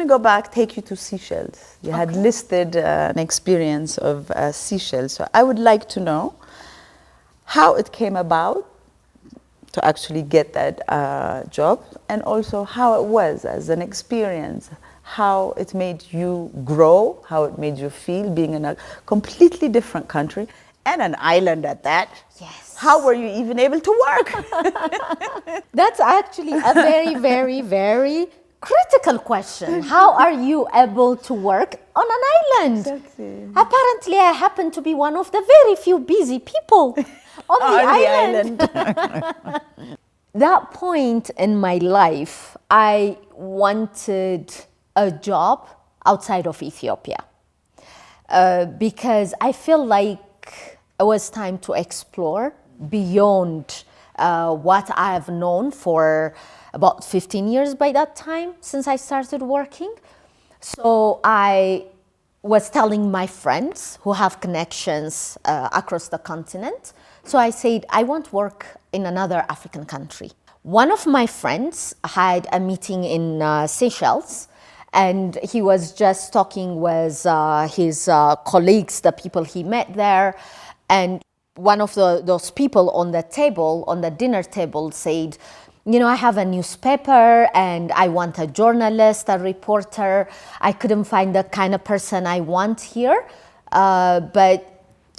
go back, take you to Seychelles. You had listed an experience of Seychelles. So I would like to know how it came about to actually get that job, and also how it was as an experience, how it made you grow, how it made you feel being in a completely different country and an island at that. Yes. How were you even able to work? That's actually a very, very, very critical question. How are you able to work on an island? Exactly. Apparently, I happen to be one of the very few busy people on the island. That point in my life, I wanted a job outside of Ethiopia because I feel like it was time to explore beyond what I have known for about 15 years by that time since I started working. So I was telling my friends who have connections across the continent. So I said, I want work in another African country. One of my friends had a meeting in Seychelles, and he was just talking with his colleagues, the people he met there. And one of those people on the table, on the dinner table, said, you know, I have a newspaper and I want a journalist, a reporter. I couldn't find the kind of person I want here, but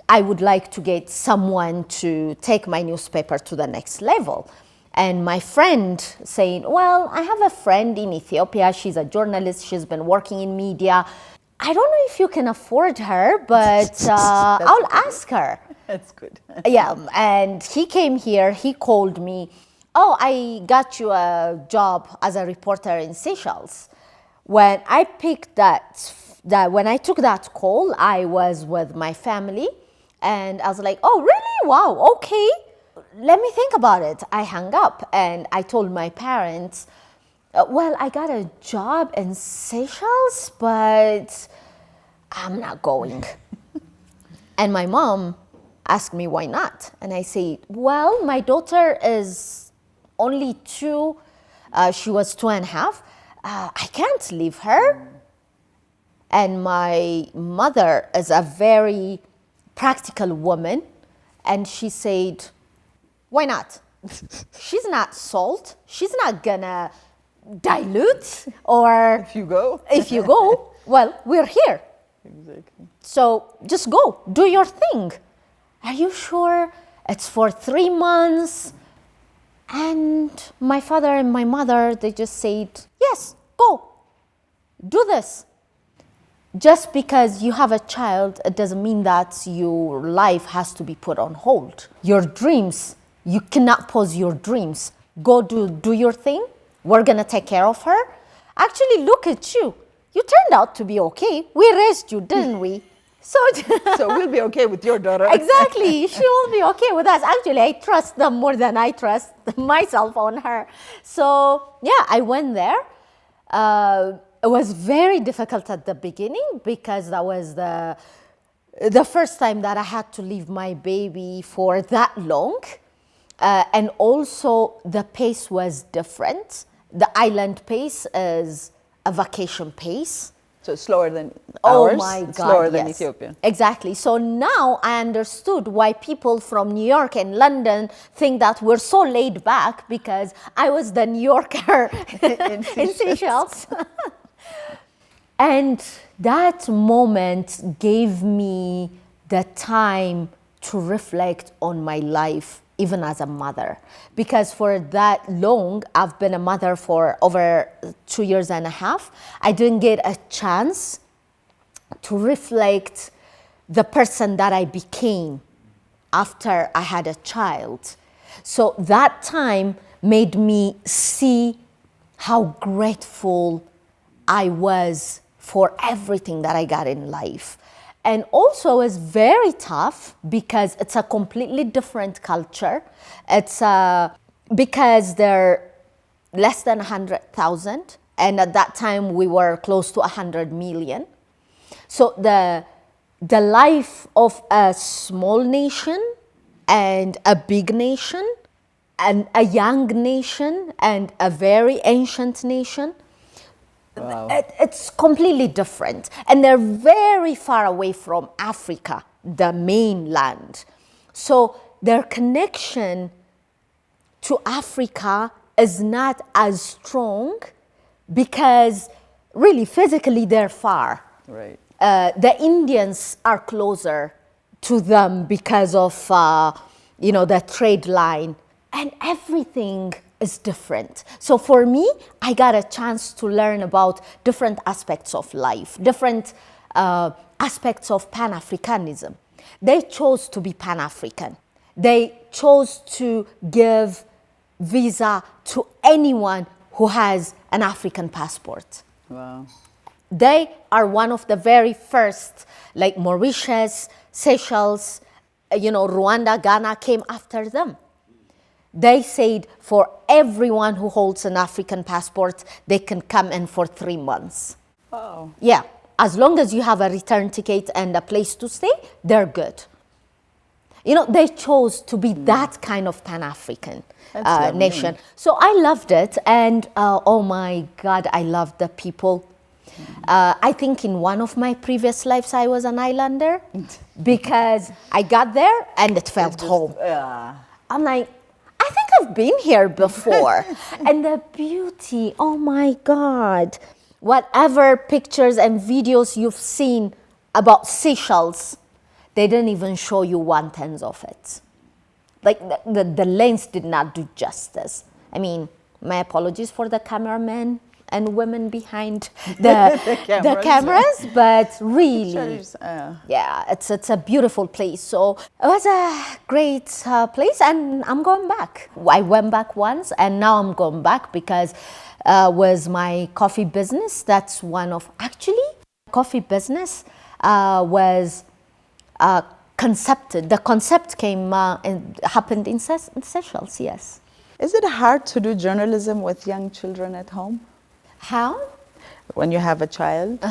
I would like to get someone to take my newspaper to the next level. And my friend saying, well, I have a friend in Ethiopia. She's a journalist. She's been working in media. I don't know if you can afford her, but I'll ask her. That's good. Yeah, and he came here. He called me. Oh, I got you a job as a reporter in Seychelles. When I picked when I took that call, I was with my family, and I was like, oh, really? Wow, okay. Let me think about it. I hung up and I told my parents, well, I got a job in Seychelles, but I'm not going. And my mom asked me why not. And I said, well, my daughter is only 2. She was 2.5. I can't leave her. And my mother is a very practical woman. And she said, why not? She's not salt. She's not gonna dilute, or If you go. if you go, well, we're here. Exactly. So just go, do your thing. Are you sure it's for 3 months? And my father and my mother, they just said, yes, go, do this. Just because you have a child, it doesn't mean that your life has to be put on hold. Your dreams, you cannot pause your dreams. Go do your thing. We're gonna take care of her. Actually, look at you. You turned out to be okay. We raised you, didn't we? So we'll be okay with your daughter. Exactly. She will be okay with us. Actually, I trust them more than I trust myself on her. So yeah, I went there. It was very difficult at the beginning because that was the first time that I had to leave my baby for that long. And also the pace was different. The island pace is a vacation pace. So it's slower than ours. Oh my God, slower than yes. Ethiopia. Exactly. So now I understood why people from New York and London think that we're so laid back, because I was the New Yorker in Seychelles. And that moment gave me the time to reflect on my life, even as a mother. Because for that long, I've been a mother for over 2.5 years. I didn't get a chance to reflect the person that I became after I had a child. So that time made me see how grateful I was for everything that I got in life. And also it's very tough because it's a completely different culture. It's because they're less than 100,000. And at that time we were close to 100 million. So the life of a small nation and a big nation and a young nation and a very ancient nation, Wow. It's completely different. And they're very far away from Africa, the mainland. So their connection to Africa is not as strong because really physically they're far. Right. The Indians are closer to them because of the trade line, and everything is different. So for me, I got a chance to learn about different aspects of life, different aspects of Pan-Africanism. They chose to be Pan-African. They chose to give visa to anyone who has an African passport. Wow. They are one of the very first, like Mauritius, Seychelles, Rwanda, Ghana came after them. They said for everyone who holds an African passport, they can come in for 3 months. Oh. Yeah, as long as you have a return ticket and a place to stay, they're good. They chose to be that kind of Pan-African nation. So I loved it, and oh my God, I loved the people. I think in one of my previous lives I was an islander because I got there and it felt home. I'm like, I think I've been here before. And the beauty, oh my God. Whatever pictures and videos you've seen about Seychelles, they didn't even show you 1/10 of it. Like the lens did not do justice. I mean, my apologies for the cameramen and women behind the cameras, but really, yeah, it's a beautiful place. So it was a great place, and I'm going back. I went back once, and now I'm going back because was my coffee business. That's one of coffee business was concepted. The concept came and happened in Seychelles. Yes. Is it hard to do journalism with young children at home? How? When you have a child,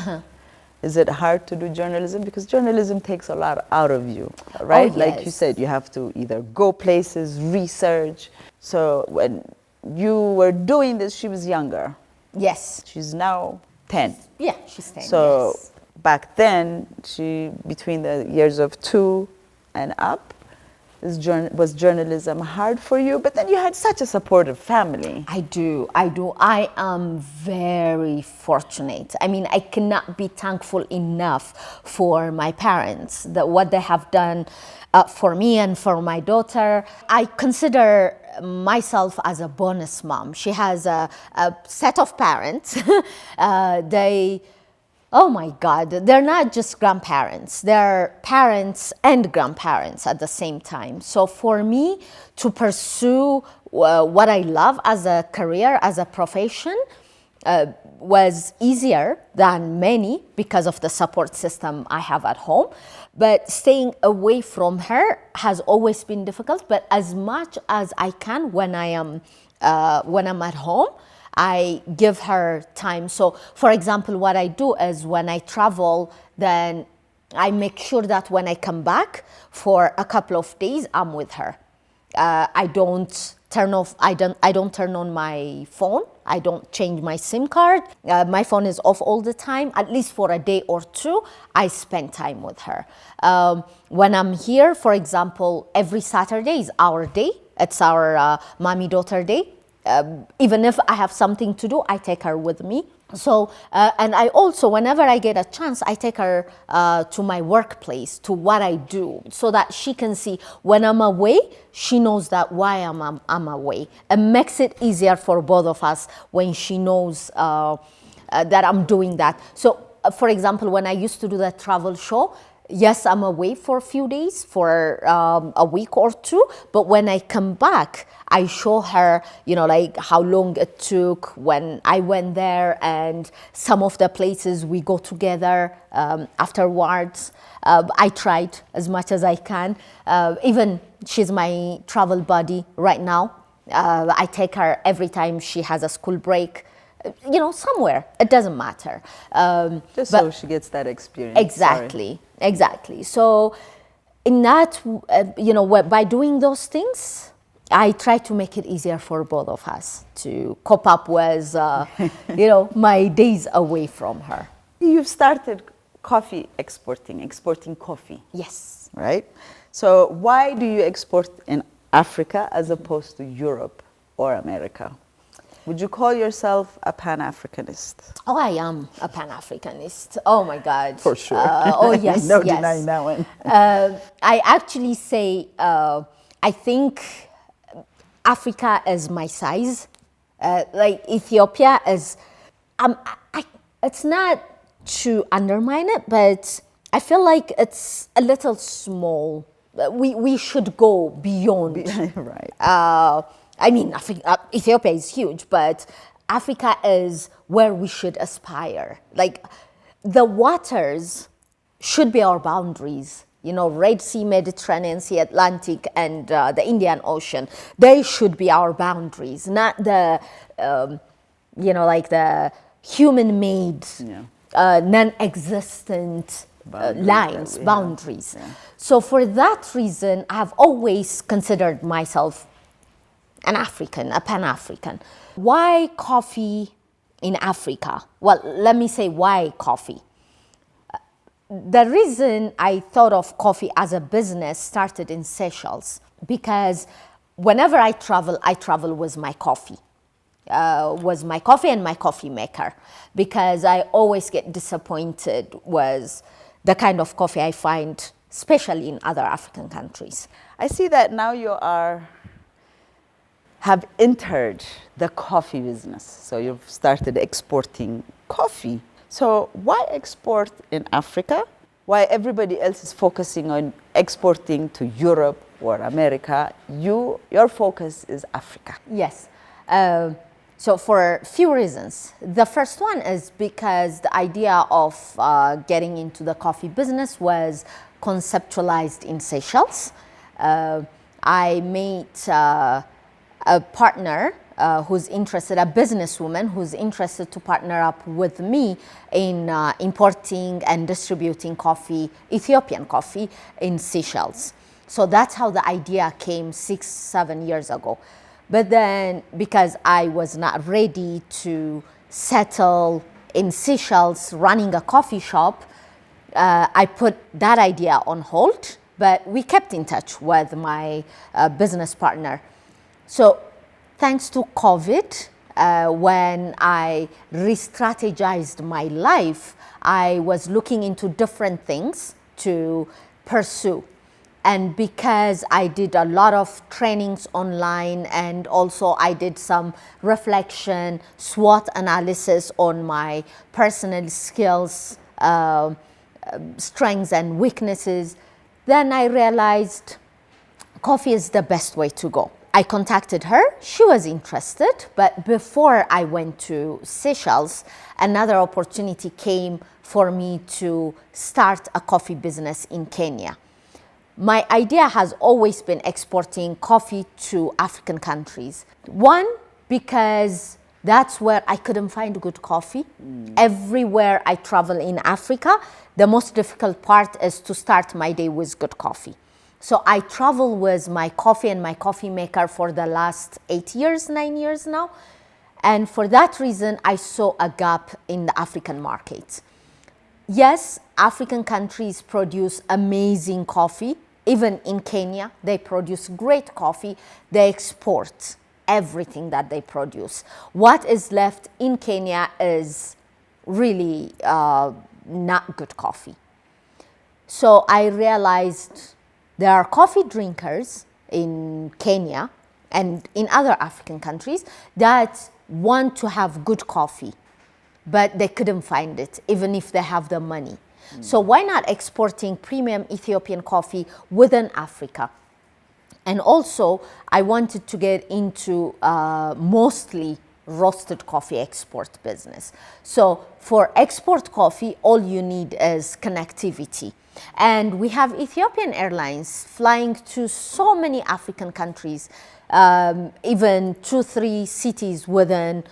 is it hard to do journalism? Because journalism takes a lot out of you, right? Oh, yes. Like you said, you have to either go places, research. So when you were doing this, she was younger. Yes. She's now 10. Yeah, she's 10. So yes. Back then, between the years of 2 and up, was journalism hard for you? But then you had such a supportive family. I do. I am very fortunate. I mean, I cannot be thankful enough for my parents, what they have done for me and for my daughter. I consider myself as a bonus mom. She has a set of parents. Oh my God, they're not just grandparents, they're parents and grandparents at the same time. So for me to pursue what I love as a career, as a profession, was easier than many because of the support system I have at home. But staying away from her has always been difficult, but as much as I can when I'm at home, I give her time. So, for example, what I do is when I travel, then I make sure that when I come back for a couple of days, I'm with her. I don't turn on my phone. I don't change my SIM card. My phone is off all the time. At least for a day or two, I spend time with her. When I'm here, for example, every Saturday is our day. It's our mommy-daughter day. Even if I have something to do, I take her with me. So, and I also, whenever I get a chance, I take her to my workplace, to what I do, so that she can see when I'm away, she knows that why I'm away. It makes it easier for both of us when she knows that I'm doing that. So, for example, when I used to do the travel show, yes, I'm away for a few days, for a week or two, but when I come back, I show her, like how long it took when I went there and some of the places we go together afterwards. I tried as much as I can. Even she's my travel buddy right now. I take her every time she has a school break. Somewhere. It doesn't matter. So she gets that experience. Exactly. So in that, by doing those things, I try to make it easier for both of us to cope up with, my days away from her. You've started coffee exporting coffee. Yes. Right? So why do you export in Africa as opposed to Europe or America? Would you call yourself a Pan-Africanist? Oh, I am a Pan-Africanist. Oh my God. For sure. Oh yes, no yes. denying that one. I actually say, I think Africa is my size. Like Ethiopia is, it's not to undermine it, but I feel like it's a little small. We should go beyond. Right. I mean, Ethiopia is huge, but Africa is where we should aspire. Like, the waters should be our boundaries. Red Sea, Mediterranean Sea, Atlantic, and the Indian Ocean. They should be our boundaries, not the, like the human-made, non-existent boundaries. Yeah. So for that reason, I've always considered myself an African, a Pan-African. Why coffee in Africa? Well, let me say why coffee. The reason I thought of coffee as a business started in Seychelles, because whenever I travel with my coffee. And my coffee maker, because I always get disappointed with the kind of coffee I find, especially in other African countries. I see that now you have entered the coffee business. So you've started exporting coffee. So why export in Africa? Why everybody else is focusing on exporting to Europe or America? Your focus is Africa. Yes. So for a few reasons. The first one is because the idea of getting into the coffee business was conceptualized in Seychelles. I met a partner who's interested, a businesswoman who's interested to partner up with me in importing and distributing coffee, Ethiopian coffee, in Seychelles. So that's how the idea came 6-7 years ago. But then, because I was not ready to settle in Seychelles running a coffee shop, I put that idea on hold, but we kept in touch with my business partner. So thanks to COVID, when I re-strategized my life, I was looking into different things to pursue. And because I did a lot of trainings online, and also I did some reflection, SWOT analysis on my personal skills, strengths and weaknesses, then I realized coffee is the best way to go. I contacted her, she was interested, but before I went to Seychelles, another opportunity came for me to start a coffee business in Kenya. My idea has always been exporting coffee to African countries. One, because that's where I couldn't find good coffee. Everywhere I travel in Africa, the most difficult part is to start my day with good coffee. So I travel with my coffee and my coffee maker for the last 9 years now. And for that reason, I saw a gap in the African market. Yes, African countries produce amazing coffee. Even in Kenya, they produce great coffee. They export everything that they produce. What is left in Kenya is really not good coffee. So I realized there are coffee drinkers in Kenya and in other African countries that want to have good coffee, but they couldn't find it, even if they have the money. So why not exporting premium Ethiopian coffee within Africa? And also, I wanted to get into mostly roasted coffee export business. So for export coffee, all you need is connectivity. And we have Ethiopian Airlines flying to so many African countries, even 2-3 cities within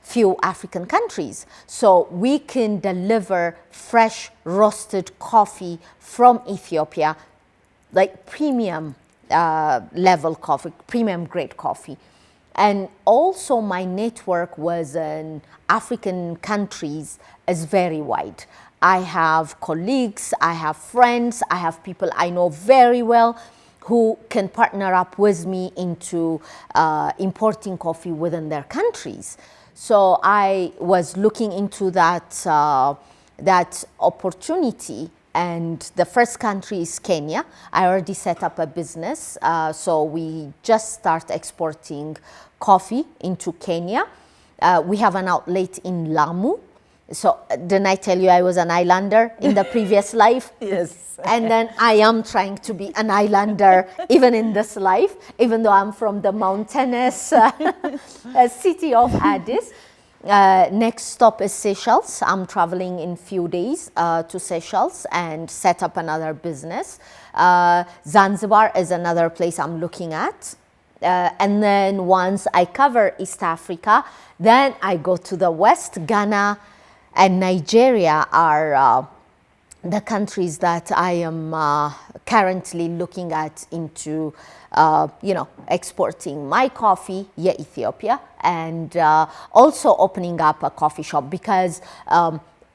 few African countries. So we can deliver fresh roasted coffee from Ethiopia, like premium level coffee, premium grade coffee. And also my network was in African countries is very wide. I have colleagues, I have friends, I have people I know very well who can partner up with me into importing coffee within their countries. So I was looking into that, that opportunity, and the first country is Kenya. I already set up a business, so we just start exporting coffee into Kenya. We have an outlet in Lamu. So didn't I tell you I was an islander in the previous life? Yes. And then I am trying to be an islander even in this life, even though I'm from the mountainous city of Addis. Next stop is Seychelles. I'm traveling in few days to Seychelles and set up another business. Zanzibar is another place I'm looking at. And then once I cover East Africa, then I go to the West. Ghana and Nigeria are the countries that I am currently looking at into, exporting my coffee, Ethiopia, and also opening up a coffee shop, because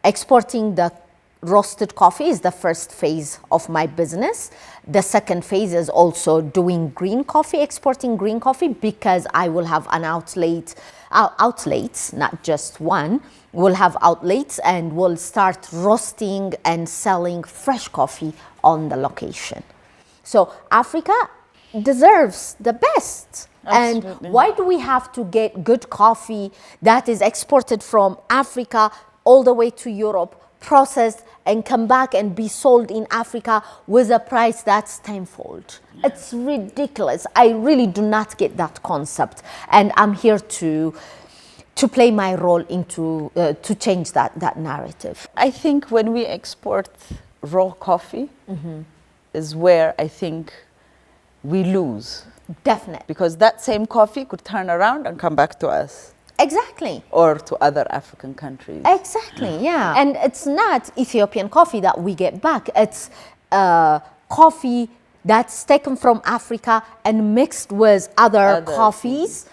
exporting the roasted coffee is the first phase of my business. The second phase is also doing green coffee, exporting green coffee, because I will have an outlets, not just one. We'll have outlets and we'll start roasting and selling fresh coffee on the location. So Africa deserves the best. Absolutely. And why do we have to get good coffee that is exported from Africa all the way to Europe, processed, and come back and be sold in Africa with a price that's tenfold? It's ridiculous. I really do not get that concept. And I'm here to play my role into, to change that narrative. I think when we export raw coffee is where I think we lose. Definitely. Because that same coffee could turn around and come back to us. Exactly. Or to other African countries. Exactly, yeah. And it's not Ethiopian coffee that we get back. It's coffee that's taken from Africa and mixed with other coffees.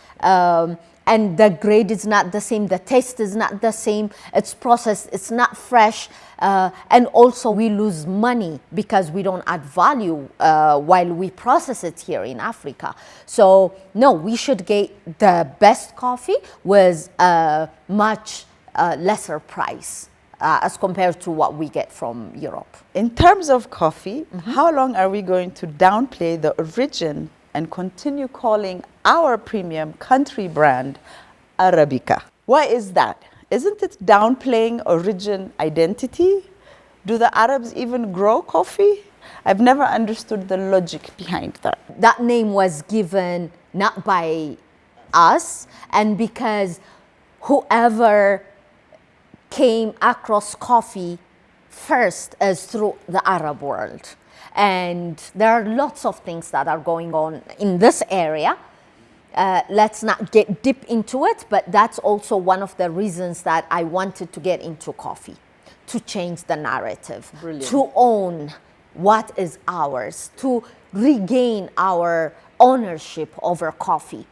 And the grade is not the same, the taste is not the same, it's processed, it's not fresh. And also we lose money because we don't add value while we process it here in Africa. So no, we should get the best coffee with a much lesser price as compared to what we get from Europe. In terms of coffee, how long are we going to downplay the origin and continue calling our premium country brand Arabica? Why is that? Isn't it downplaying origin identity? Do the Arabs even grow coffee? I've never understood the logic behind that. That name was given not by us, and because whoever came across coffee first is through the Arab world. And there are lots of things that are going on in this area. Let's not get deep into it, but that's also one of the reasons that I wanted to get into coffee, to change the narrative, Brilliant. To own what is ours, to regain our ownership over coffee.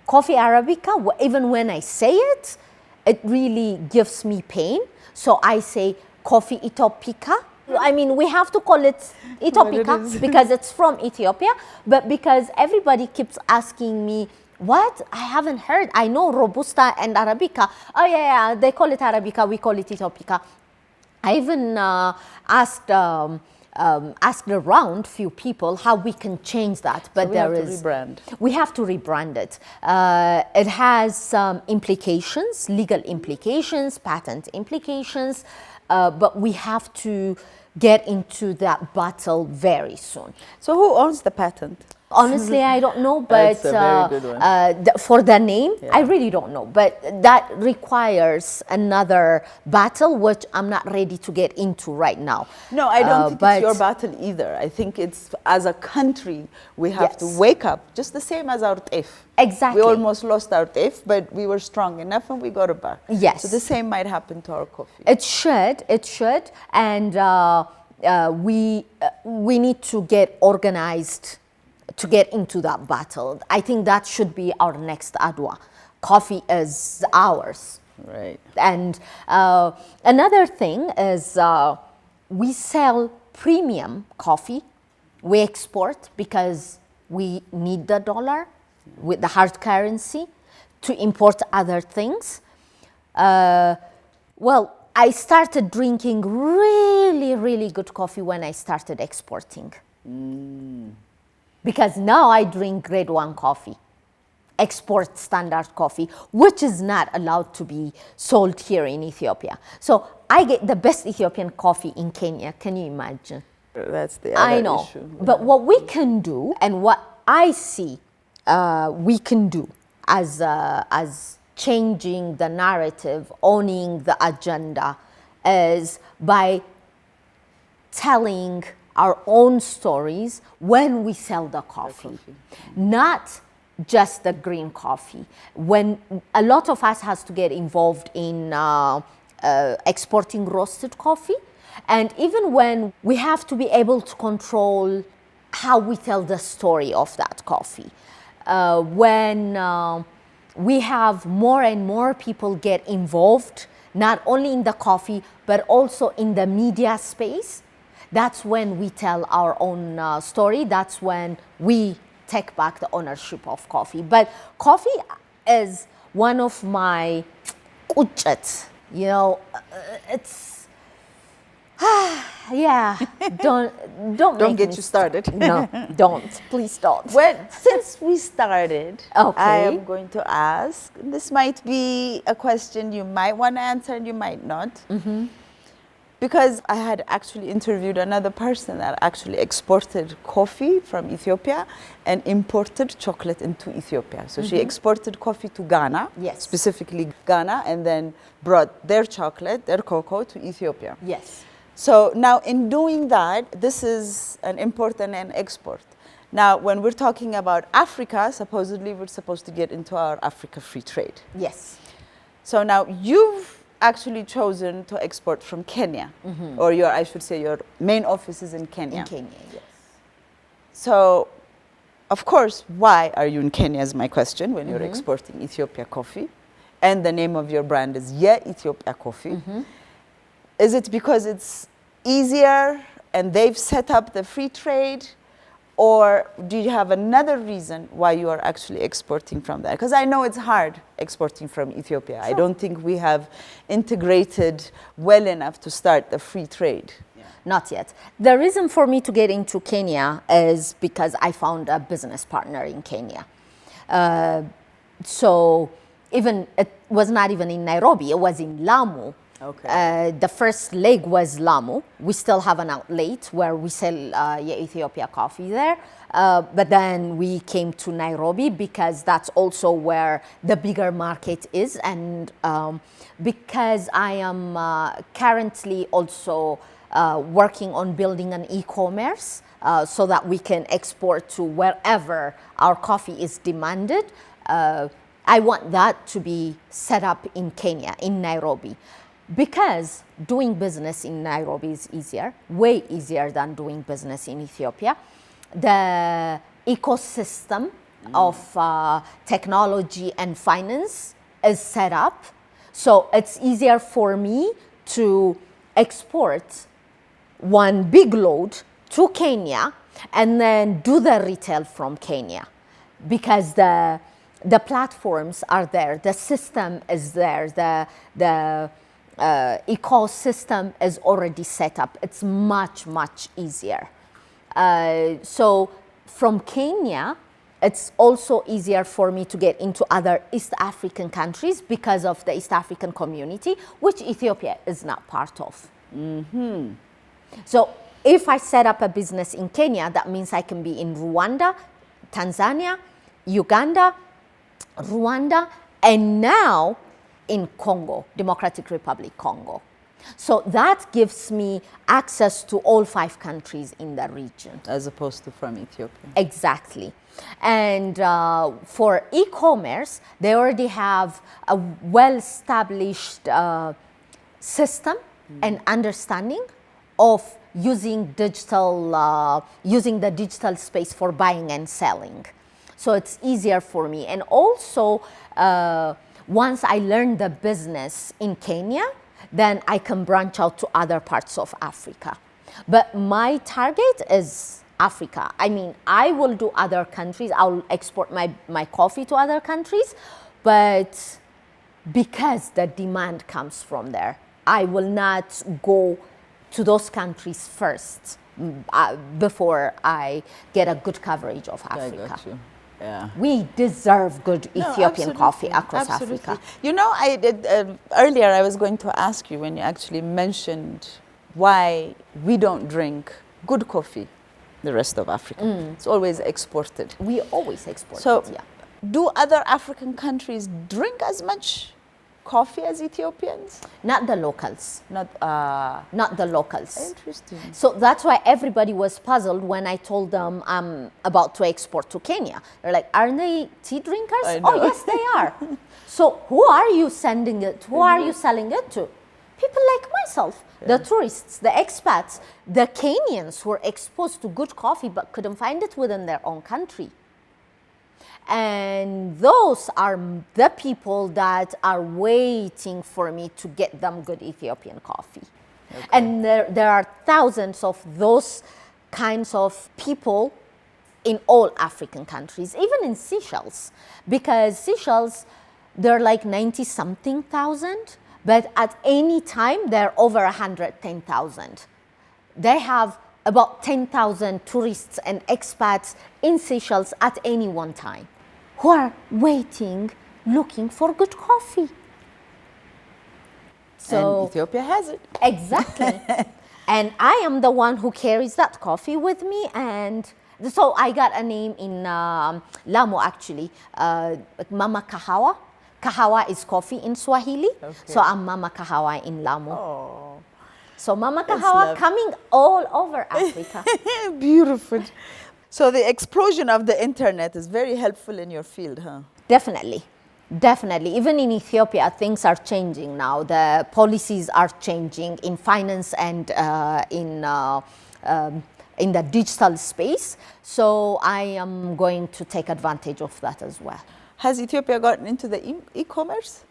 Coffee Arabica, even when I say it, it really gives me pain. So I say coffee Ethiopica. I mean, we have to call it Ethiopica because it's from Ethiopia, but because everybody keeps asking me, what? I haven't heard. I know Robusta and Arabica. Oh yeah, they call it Arabica, we call it Ethiopica. I even asked around few people how we can change that, but So we have to rebrand it. It has some implications, legal implications, patent implications, but we have to get into that battle very soon. So who owns the patent? Honestly, I don't know, but That's a very good one. For the name, I really don't know. But that requires another battle, which I'm not ready to get into right now. No, I don't think it's your battle either. I think it's, as a country, we have to wake up, just the same as our TIF. Exactly. We almost lost our TIF, but we were strong enough and we got it back. Yes. So the same might happen to our coffee. It should, and we need to get organized to get into that battle. I think that should be our next Adwa. Coffee is ours. Right. And another thing is we sell premium coffee. We export because we need the dollar with the hard currency to import other things. Well, I started drinking really, really good coffee when I started exporting. Because now I drink grade 1 coffee, export standard coffee, which is not allowed to be sold here in Ethiopia. So I get the best Ethiopian coffee in Kenya. Can you imagine? That's the other I know. issue. But what we can do and what I see we can do as changing the narrative, owning the agenda, is by telling our own stories when we sell the coffee. Not just the green coffee. When a lot of us has to get involved in exporting roasted coffee, and even when we have to be able to control how we tell the story of that coffee. When we have more and more people get involved, not only in the coffee, but also in the media space, that's when we tell our own story. That's when we take back the ownership of coffee. But coffee is one of my kuchet, you know, it's, yeah, don't get you started. No, don't, please don't. Well, since we started, Okay. I am going to ask, this might be a question you might want to answer and you might not. Because I had actually interviewed another person that actually exported coffee from Ethiopia and imported chocolate into Ethiopia. So she exported coffee to Ghana, Yes. specifically Ghana, and then brought their chocolate, their cocoa, to Ethiopia. Yes. So now in doing that, this is an import and an export. Now, when we're talking about Africa, supposedly we're supposed to get into our Africa free trade. Yes. So now you've actually chosen to export from Kenya, or I should say your main office is in Kenya. In Kenya, yes. So, of course, why are you in Kenya is my question when you're exporting Ethiopia coffee, and the name of your brand is Ethiopia Coffee. Is it because it's easier and they've set up the free trade, or do you have another reason why you are actually exporting from there? Because I know it's hard exporting from Ethiopia. Sure. I don't think we have integrated well enough to start the free trade. Not yet. The reason for me to get into Kenya is because I found a business partner in Kenya. So even it was not even in Nairobi, it was in Lamu. Okay. The first leg was Lamu. We still have an outlet where we sell Ethiopia coffee there. But then we came to Nairobi because that's also where the bigger market is. And because I am currently also working on building an e-commerce so that we can export to wherever our coffee is demanded. I want that to be set up in Kenya, in Nairobi. Because doing business in Nairobi is easier, way easier than doing business in Ethiopia. The ecosystem of technology and finance is set up. So it's easier for me to export one big load to Kenya and then do the retail from Kenya. Because the platforms are there, the system is there, the ecosystem is already set up. It's much, much easier. So from Kenya, it's also easier for me to get into other East African countries because of the East African community, which Ethiopia is not part of. So if I set up a business in Kenya, that means I can be in Rwanda, Tanzania, Uganda, Rwanda, and now in Congo, Democratic Republic Congo. So that gives me access to all 5 countries in the region. As opposed to from Ethiopia. Exactly. And for e-commerce, they already have a well-established system and understanding of using the digital space for buying and selling. So it's easier for me. And also, once I learn the business in Kenya, then I can branch out to other parts of Africa. But my target is Africa. I mean, I will do other countries. I'll export my coffee to other countries, but because the demand comes from there, I will not go to those countries first before I get a good coverage of Africa. I got you. Yeah. We deserve good Ethiopian absolutely. coffee across Absolutely. Africa. You know, I did earlier. I was going to ask you when you actually mentioned why we don't drink good coffee, the rest of Africa. It's always exported. We always export So, it, yeah. do other African countries drink as much coffee as Ethiopians? Not the locals. Not the locals. Interesting. So that's why everybody was puzzled when I told them I'm about to export to Kenya. They're like, aren't they tea drinkers? I know. Oh, yes, they are. So who are you sending it? Who are you selling it to? People like myself, the tourists, the expats, the Kenyans who were exposed to good coffee but couldn't find it within their own country. And those are the people that are waiting for me to get them good Ethiopian coffee. Okay. And there are thousands of those kinds of people in all African countries, even in Seychelles. Because Seychelles, they're like 90-something thousand, but at any time, they're over 110,000. They have about 10,000 tourists and expats in Seychelles at any one time, who are waiting, looking for good coffee. So and Ethiopia has it. Exactly. And I am the one who carries that coffee with me. And so I got a name in Lamu, actually, Mama Kahawa. Kahawa is coffee in Swahili. Okay. So I'm Mama Kahawa in Lamu. Oh. So Mama Kahawa coming all over Africa. Beautiful. So the explosion of the internet is very helpful in your field, huh? Definitely. Definitely. Even in Ethiopia, things are changing now. The policies are changing in finance and in the digital space. So I am going to take advantage of that as well. Has Ethiopia gotten into the e-commerce?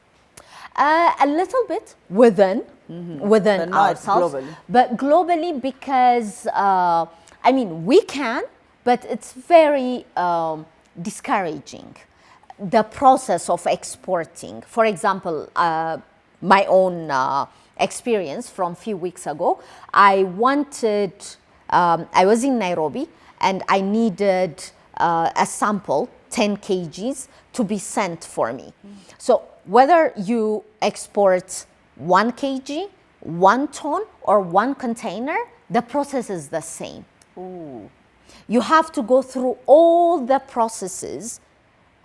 A little bit within but ourselves. Globally. But globally, because, I mean, we can, but it's very discouraging. The process of exporting. For example, my own experience from a few weeks ago, I was in Nairobi and I needed a sample, 10 kgs, to be sent for me. So whether you export 1 kg, 1 ton, or 1 container, the process is the same. Ooh. You have to go through all the processes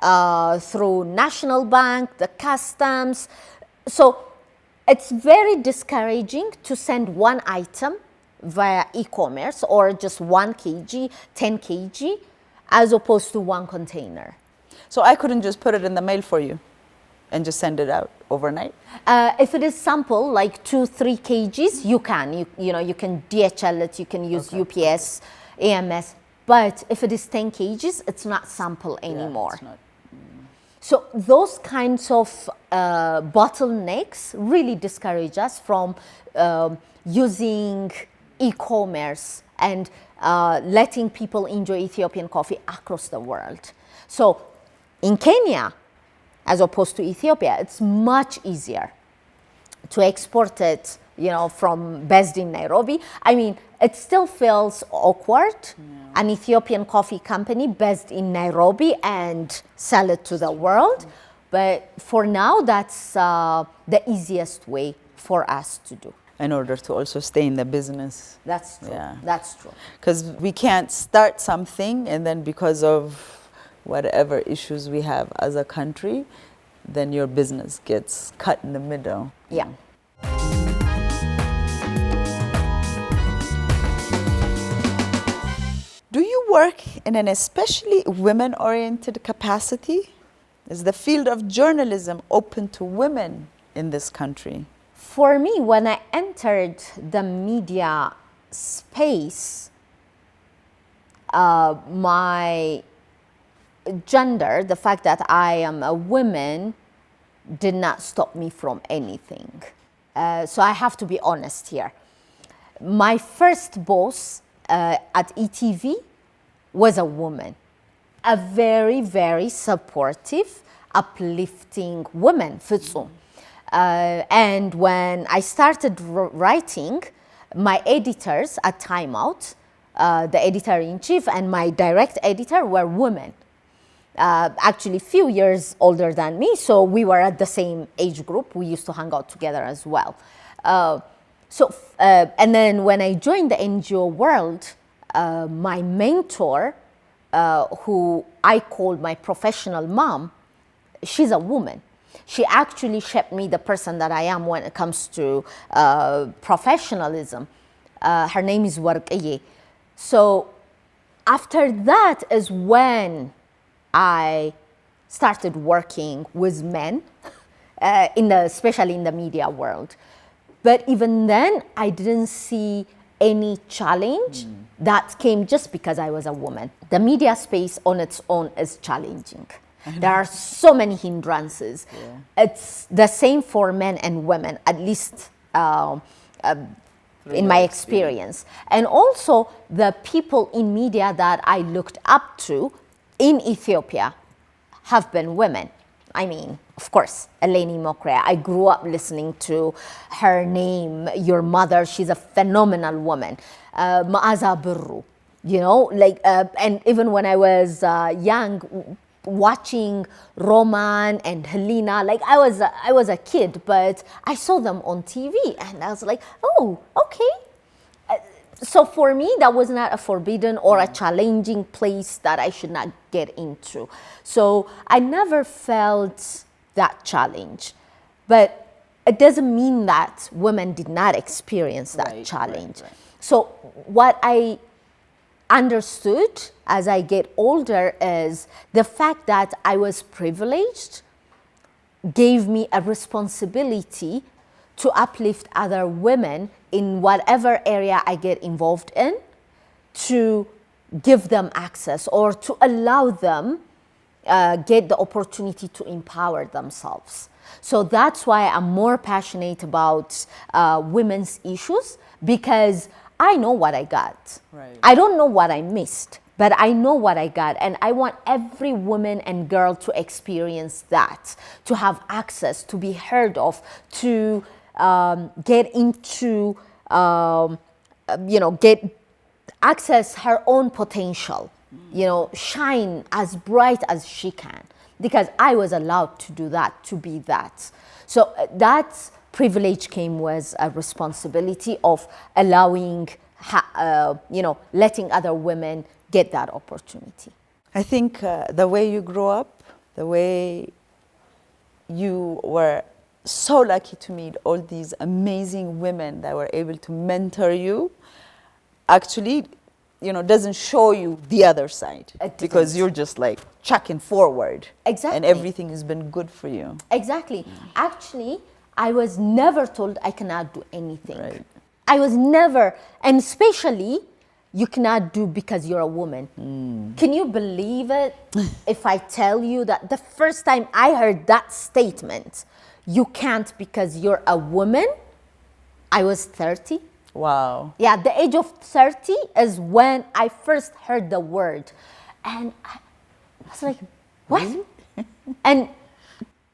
through National Bank, the customs. So it's very discouraging to send one item via e-commerce or just 1 kg, 10 kg, as opposed to 1 container. So I couldn't just put it in the mail for you and just send it out overnight? If it is sample, like 2-3 kgs, you can. You can DHL it, you can use UPS, AMS. But if it is 10 kgs, it's not sample anymore. Yeah, it's not. So those kinds of bottlenecks really discourage us from using e-commerce and letting people enjoy Ethiopian coffee across the world. So in Kenya, as opposed to Ethiopia, it's much easier to export it, from based in Nairobi. I mean, it still feels awkward. An Ethiopian coffee company based in Nairobi and sell it to the world. But for now, that's the easiest way for us to do. In order to also stay in the business. That's true. Yeah. That's true. Because we can't start something and then because of whatever issues we have as a country, then your business gets cut in the middle. Yeah. Do you work in an especially women-oriented capacity? Is the field of journalism open to women in this country? For me, when I entered the media space, my gender, the fact that I am a woman, did not stop me from anything. So I have to be honest here. My first boss at ETV was a woman, a very, very supportive, uplifting woman, ፍጹም. And when I started writing, my editors at Time Out, the editor-in-chief and my direct editor were women. Actually few years older than me, so we were at the same age group. We used to hang out together as well. And then when I joined the NGO world, my mentor, who I called my professional mom, she's a woman. She actually shaped me the person that I am when it comes to professionalism. Her name is Warqiye. So after that is when I started working with men, especially in the media world. But even then, I didn't see any challenge that came just because I was a woman. The media space on its own is challenging. There are so many hindrances. Yeah. It's the same for men and women, at least in my experience. And also the people in media that I looked up to in Ethiopia have been women. I mean, of course, Eleni Mokrea. I grew up listening to her name, your mother. She's a phenomenal woman. Ma'aza Birru, you know, and even when I was young, watching Roman and Helena, I was a kid, but I saw them on TV and I was like, oh, okay. So for me, that was not a forbidden or a challenging place that I should not get into. So I never felt that challenge. But it doesn't mean that women did not experience that challenge. Right. So what I understood as I get older is the fact that I was privileged gave me a responsibility to uplift other women in whatever area I get involved in, to give them access or to allow them get the opportunity to empower themselves. So that's why I'm more passionate about women's issues, because I know what I got. Right. I don't know what I missed, but I know what I got. And I want every woman and girl to experience that, to have access, to be heard of, to get into, get access her own potential, shine as bright as she can, because I was allowed to do that, to be that. So that privilege came with a responsibility of allowing, letting other women get that opportunity. I think the way you grew up, the way you were so lucky to meet all these amazing women that were able to mentor you, actually, doesn't show you the other side, because you're just chucking forward. Exactly. And everything has been good for you. Exactly. Actually, I was never told I cannot do anything. Right. I was never, and especially, you cannot do because you're a woman. Can you believe it if I tell you that the first time I heard that statement, you can't because you're a woman, I was 30. Wow. Yeah, the age of 30 is when I first heard the word. And I was like, what? Really? And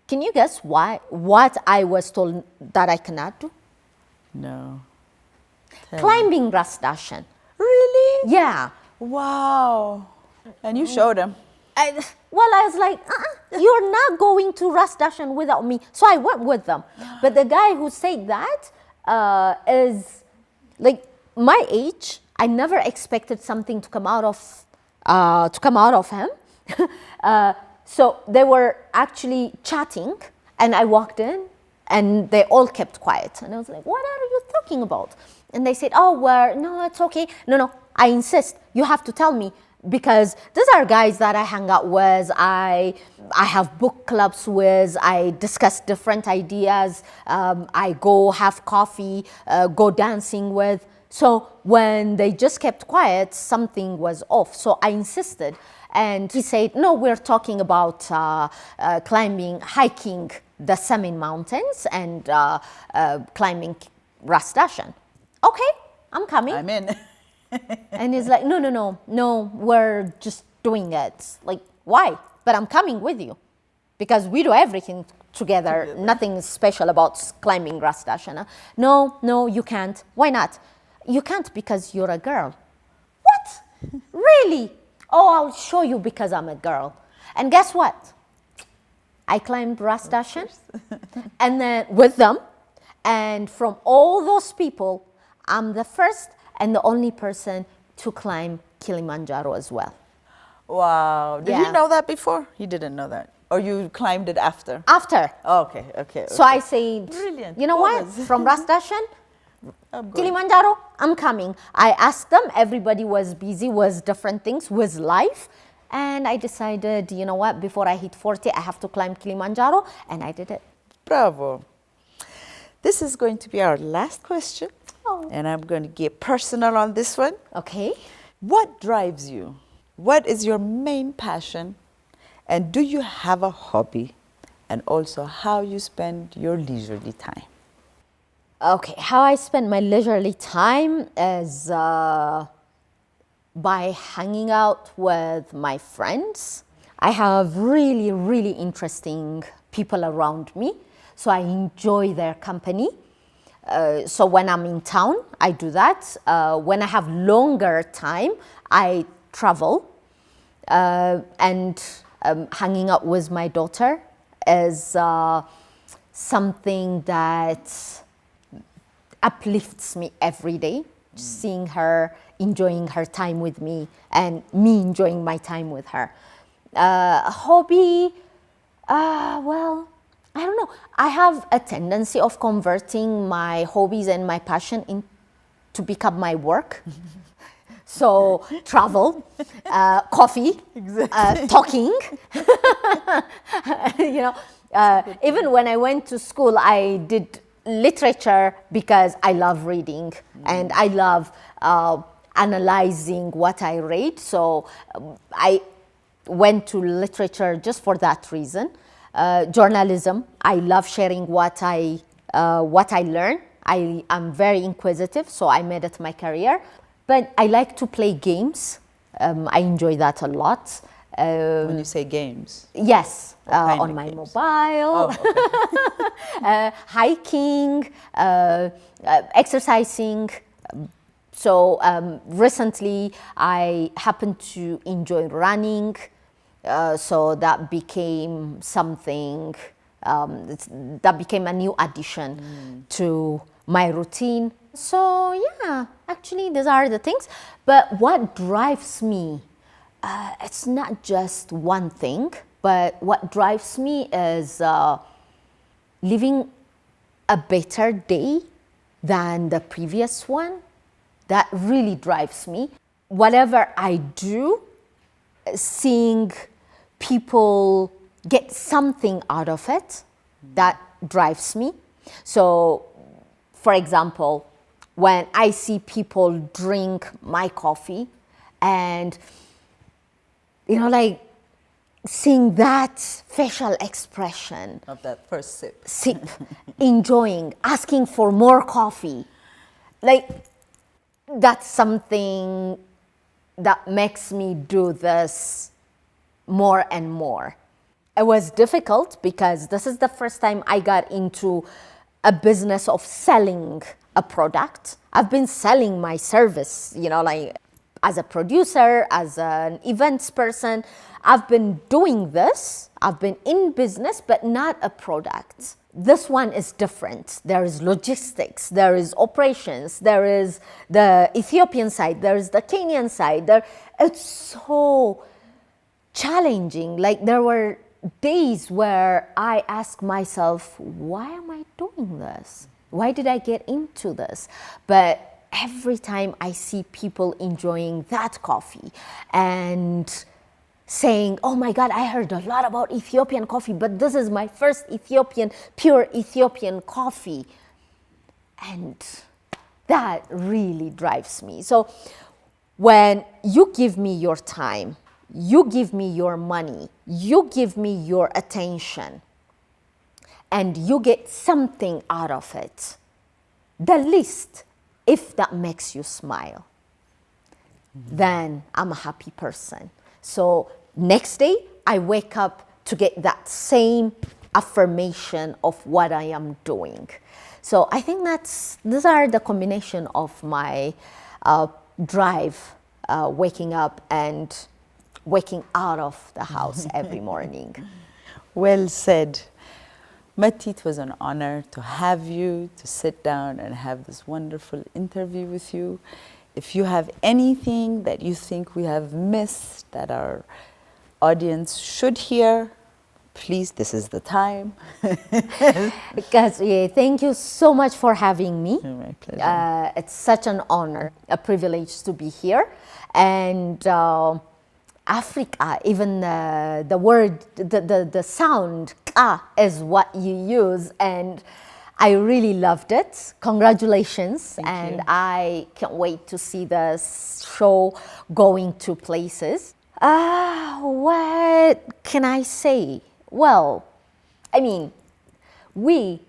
can you guess what I was told that I cannot do? No. Climbing Ras Dashen. Really? Yeah. Wow. And you showed them. I was like, you're not going to Ras Dashen without me. So I went with them. But the guy who said that is my age. I never expected something to come out of him. So they were actually chatting, and I walked in, and they all kept quiet. And I was like, what are you talking about? And they said, no, it's okay. No, I insist. You have to tell me, because these are guys that I hang out with. I have book clubs with. I discuss different ideas. I go have coffee, go dancing with. So when they just kept quiet, something was off. So I insisted. And he said, no, we're talking about climbing, hiking the Samin Mountains and climbing Ras Dashan. Okay, I'm coming. I'm in. And he's like, no, we're just doing it. Like, why? But I'm coming with you because we do everything together. Nothing special about climbing Ras Dashan. No, you can't. Why not? You can't because you're a girl. What? Really? Oh, I'll show you because I'm a girl. And guess what? I climbed Ras Dashan and then with them. And from all those people, I'm the first and the only person to climb Kilimanjaro as well. Wow. Did Yeah. you know that before? You didn't know that. Or you climbed it after? After. Oh, okay. So I said, Brilliant. you know what? From Ras Dashan, I'm going. Kilimanjaro, I'm coming. I asked them, everybody was busy with different things, with life. And I decided, you know what, before I hit 40, I have to climb Kilimanjaro. And I did it. Bravo. This is going to be our last question. Oh. And I'm going to get personal on this one. Okay. What drives you? What is your main passion? And do you have a hobby? And also how you spend your leisurely time? Okay, how I spend my leisurely time is by hanging out with my friends. I have really, really interesting people around me, so I enjoy their company. So when I'm in town, I do that. When I have longer time, I travel. And hanging out with my daughter is something that uplifts me every day. Seeing her, enjoying her time with me, and me enjoying my time with her. A hobby, well, I don't know. I have a tendency of converting my hobbies and my passion to become my work. So travel, coffee, talking. You know, even when I went to school, I did literature because I love reading and I love analyzing what I read. So I went to literature just for that reason. Journalism, I love sharing what I learn. I am very inquisitive, so I made it my career. But I like to play games. I enjoy that a lot. When you say games? Yes, kind on of my games? mobile, Oh, okay. hiking, exercising. So recently I happened to enjoy running. So that became something, that became a new addition to my routine. So yeah, actually these are the things. But what drives me, it's not just one thing, but what drives me is living a better day than the previous one. That really drives me. Whatever I do, seeing people get something out of it, that drives me. So, for example, when I see people drink my coffee and, you know, like seeing that facial expression, Of that first sip. enjoying, asking for more coffee, like that's something that makes me do this more and more. It was difficult because this is the first time I got into a business of selling a product. I've been selling my service, you know, like as a producer, as an events person. I've been doing this. I've been in business, but not a product. This one is different. There is logistics, there is operations, there is the Ethiopian side, there is the Kenyan side. It's so challenging. Like there were days where I asked myself, why am I doing this? Why did I get into this? But every time I see people enjoying that coffee and saying, oh my God, I heard a lot about Ethiopian coffee, but this is my first pure Ethiopian coffee. And That really drives me. So when you give me your time, you give me your money, you give me your attention, and you get something out of it, the least, if that makes you smile, then I'm a happy person. So next day, I wake up to get that same affirmation of what I am doing. So I think these are the combination of my drive, waking up and waking out of the house every morning. Well said. Meti, it was an honor to have you, to sit down and have this wonderful interview with you. If you have anything that you think we have missed that our audience should hear, please, this is the time. Because thank you so much for having me. My pleasure. It's such an honor, a privilege to be here. And Afreeqa, even the word, the sound, ka, is what you use. And I really loved it. Congratulations. Thank you. I can't wait to see the show going to places. What can I say? Well, I mean, we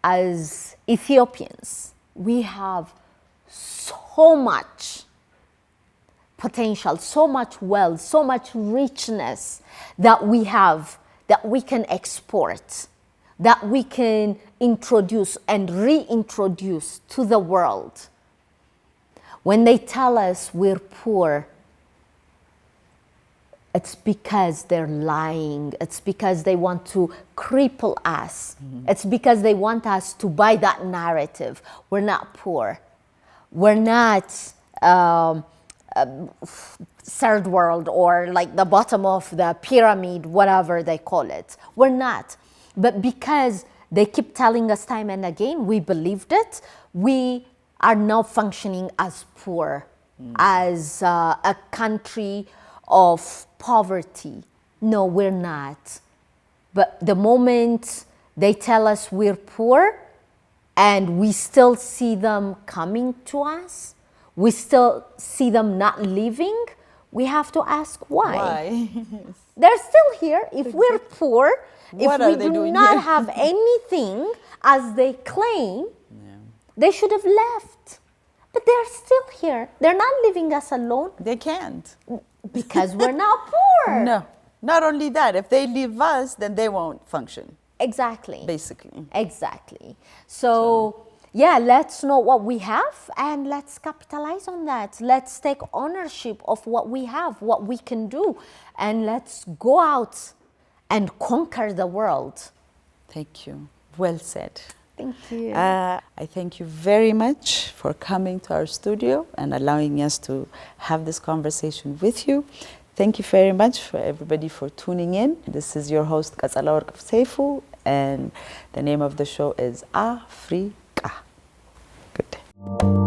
as Ethiopians, we have so much potential, so much wealth, so much richness that we have, that we can export, that we can introduce and reintroduce to the world. When they tell us we're poor, it's because they're lying. It's because they want to cripple us. It's because they want us to buy that narrative. We're not poor. We're not third world or like the bottom of the pyramid, whatever they call it. We're not. But because they keep telling us time and again, we believed it. We are now functioning as poor, as a country of poverty. No, we're not. But the moment they tell us we're poor and we still see them coming to us, we still see them not leaving, we have to ask why. Why? They're still here. If we're poor, What if are we they do doing not here? have anything as they claim, they should have left. But they're still here. They're not leaving us alone They can't. because we're not poor. No. Not only that, if they leave us, then they won't function, Exactly. basically. Exactly. So, yeah, let's know what we have and let's capitalize on that. Let's take ownership of what we have, what we can do, and let's go out and conquer the world. Thank you. Well said. Thank you. I thank you very much for coming to our studio and allowing us to have this conversation with you. Thank you very much for everybody for tuning in. This is your host, Katsalawark Seifu, and the name of the show is Afreeqa. Good day.